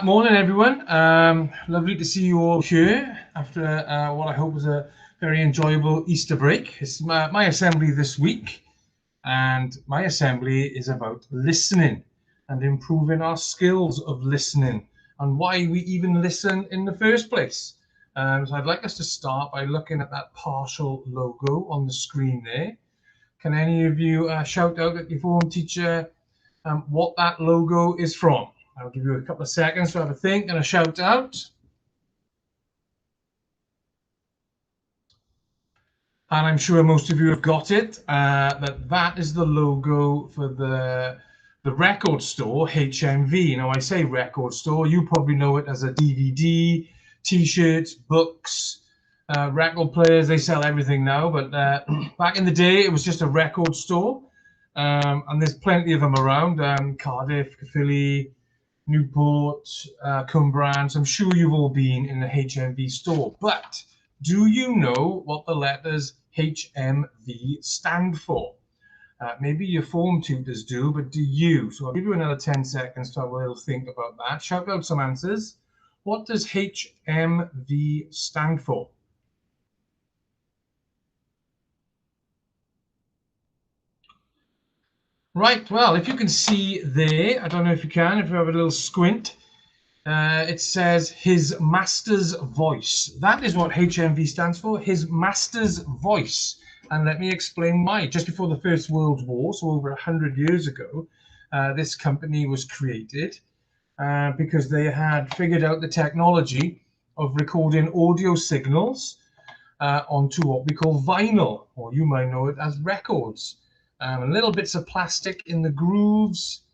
Morning, everyone. Lovely to see you all here after what I hope was a very enjoyable Easter break. It's my assembly this week, and my assembly is about listening and improving our skills of listening and why we even listen in the first place. So I'd like us to start by looking at that partial logo on the screen there. Can any of you shout out at your form teacher what that logo is from? I'll give you a couple of seconds to have a think and a shout out. And I'm sure most of you have got it. That is the logo for the record store, HMV. Now, I say record store, you probably know it as a DVD, T-shirts, books, record players. They sell everything now, but back in the day, it was just a record store. And there's plenty of them around, Cardiff, Caerphilly, Newport, Cumbrans. I'm sure you've all been in the HMV store, but do you know what the letters HMV stand for? Maybe your form tutors do, but do you? So I'll give you another 10 seconds to have a little think about that. Shout out some answers. What does HMV stand for? Right, well, if you can see there, I don't know if you can, if you have a little squint, it says his master's voice. That is what HMV stands for, his master's voice. And let me explain why. Just before the First World War, so over 100 years ago, this company was created because they had figured out the technology of recording audio signals onto what we call vinyl, or you might know it as records. Little bits of plastic in the grooves,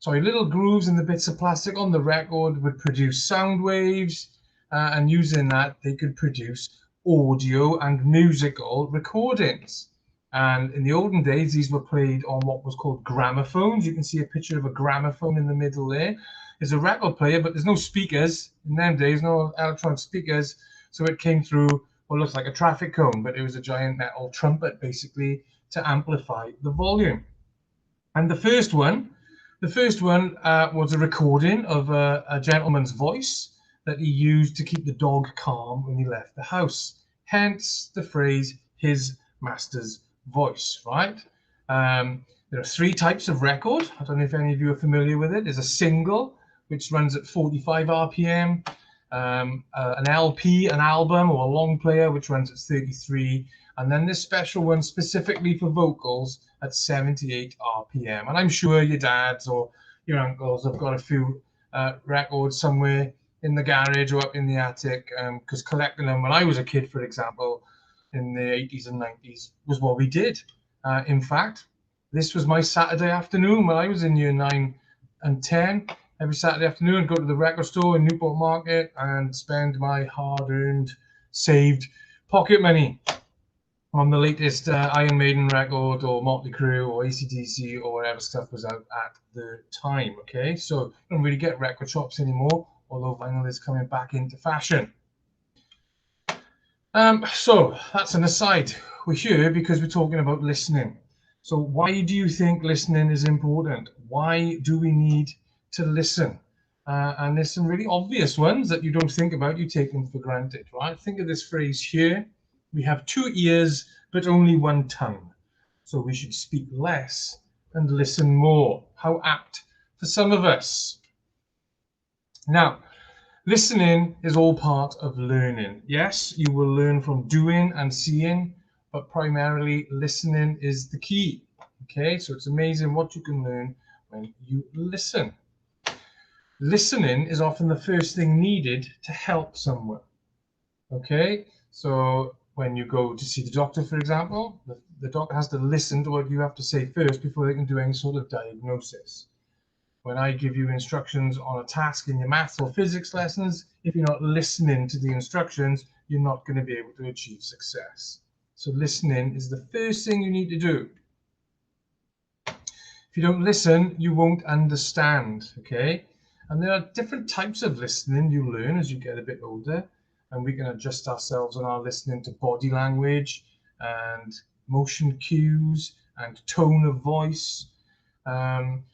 little grooves in the bits of plastic on the record would produce sound waves, and using that, they could produce audio and musical recordings. And in the olden days, these were played on what was called gramophones. You can see a picture of a gramophone in the middle there. It's a record player, but there's no speakers. In them days, no electronic speakers. So it came through what looks like a traffic cone, but it was a giant metal trumpet, basically, to amplify the volume. And the first one was a recording of a gentleman's voice that he used to keep the dog calm when he left the house. Hence the phrase, his master's voice, right? There are three types of record. I don't know if any of you are familiar with it. There's a single, which runs at 45 RPM, an LP, an album, or a long player, which runs at 33, and then this special one specifically for vocals at 78 RPM. And I'm sure your dads or your uncles have got a few records somewhere in the garage or up in the attic, because collecting them when I was a kid, for example, in the 80s and 90s, was what we did. In fact, this was my Saturday afternoon when I was in year 9 and 10. Every Saturday afternoon, I'd go to the record store in Newport Market and spend my hard-earned, saved pocket money on the latest Iron Maiden record or Motley Crue or AC/DC or whatever stuff was out at the time. Okay, so you don't really get record shops anymore, although vinyl is coming back into fashion. So that's an aside. We're here because we're talking about listening. So why do you think listening is important? Why do we need to listen? And there's some really obvious ones that you don't think about, you take them for granted, right? Think of this phrase here. We have 2 ears, but only 1 tongue. So we should speak less and listen more. How apt for some of us. Now, listening is all part of learning. Yes, you will learn from doing and seeing, but primarily listening is the key. Okay, so it's amazing what you can learn when you listen. Listening is often the first thing needed to help someone. Okay, so when you go to see the doctor, for example, the doctor has to listen to what you have to say first before they can do any sort of diagnosis. When I give you instructions on a task in your maths or physics lessons, if you're not listening to the instructions, you're not going to be able to achieve success. So listening is the first thing you need to do. If you don't listen, you won't understand, okay? And there are different types of listening you learn as you get a bit older, and we can adjust ourselves on our listening to body language and motion cues and tone of voice,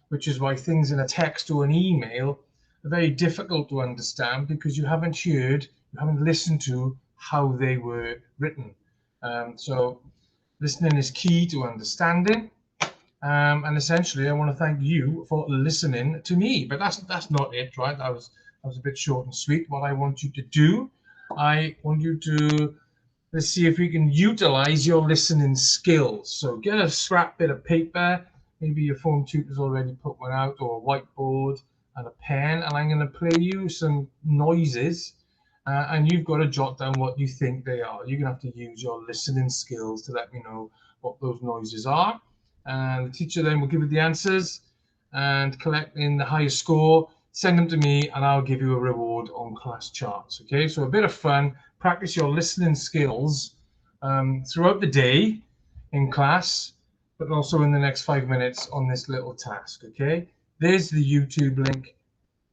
which is why things in a text or an email very difficult to understand because you haven't listened to how they were written. So listening is key to understanding. And essentially, I want to thank you for listening to me. But that's not it, right? That was a bit short and sweet. What I want you to do, I want you to, let's see if we can utilize your listening skills. So get a scrap bit of paper. Maybe your phone tutor's already put one out, or a whiteboard and a pen. And I'm going to play you some noises. And you've got to jot down what you think they are. You're going to have to use your listening skills to let me know what those noises are. And the teacher then will give you the answers and collecting the highest score, send them to me, and I'll give you a reward on class charts. Okay, so a bit of fun. Practice your listening skills throughout the day in class, but also in the next 5 minutes on this little task. Okay, there's the YouTube link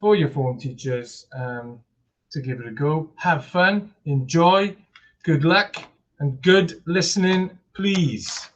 for your form teachers to give it a go. Have fun, enjoy, good luck, and good listening, please.